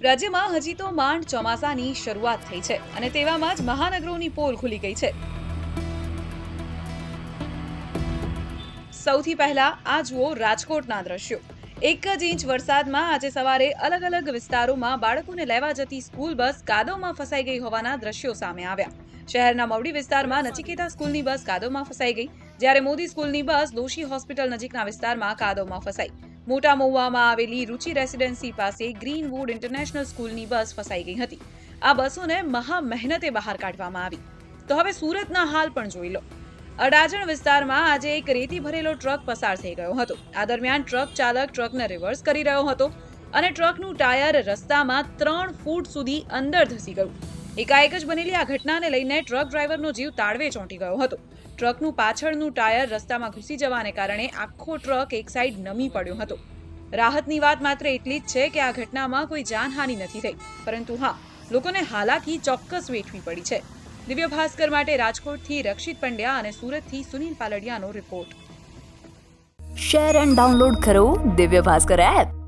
રાજ્યમાં હજી તો માંડ ચોમાસાની શરૂઆત થઈ છે અને તેવામાં જ મહાનગરોની પોલ ખુલી ગઈ છે. સૌથી પહેલા આ જુઓ રાજકોટના દ્રશ્યો. 1 ઇંચ વરસાદમાં આજે સવારે અલગ અલગ વિસ્તારોમાં બાળકોને લેવા જતી સ્કૂલ બસ કાદવમાં ફસાઈ ગઈ હોવાના દ્રશ્યો સામે આવ્યા. શહેરના મવડી વિસ્તારમાં નચિકેતા સ્કૂલની બસ કાદવમાં ફસાઈ ગઈ, જ્યારે મોદી સ્કૂલની બસ દોશી હોસ્પિટલ નજીકના વિસ્તારમાં કાદવમાં ફસાઈ. મોટા મહુવામાં આવેલી રુચિ રેસિડેન્સી પાસે ગ્રીનવુડ ઇન્ટરનેશનલ સ્કૂલની બસ ફસાઈ ગઈ હતી. આ બસોને મહા મહેનતે બહાર કાઢવામાં આવી. તો હવે સુરતના હાલ પણ જોઈ લો. અડાજણ વિસ્તારમાં આજે એક રેતી ભરેલો ટ્રક પસાર થઈ ગયો હતો. આ દરમિયાન ટ્રક ચાલક ટ્રકને રિવર્સ કરી રહ્યો હતો અને ટ્રકનું ટાયર રસ્તામાં 3 ફૂટ સુધી અંદર ધસી ગયું. એકાએક જ બનેલી આ ઘટનાને લઈને ટ્રક ડ્રાઈવરનો જીવ તાળવે ચોંટી ગયો હતો. ટ્રકનું પાછળનું ટાયર રસ્તામાં ઘૂસી જવાને કારણે આખો ટ્રક એક સાઈડ નમી પડ્યો હતો. રાહતની વાત માત્ર એટલી જ છે કે આ ઘટનામાં કોઈ જાનહાનિ નથી થઈ, પરંતુ હા, લોકોને હાલાકી ચોક્કસ વેઠવી પડી છે. દિવ્ય ભાસ્કર માટે રાજકોટથી રક્ષિત પંડ્યા અને સુરતથી સુનિલ પાલડિયાનો રિપોર્ટ. શેર એન્ડ ડાઉનલોડ કરો દિવ્ય ભાસ્કર એપ.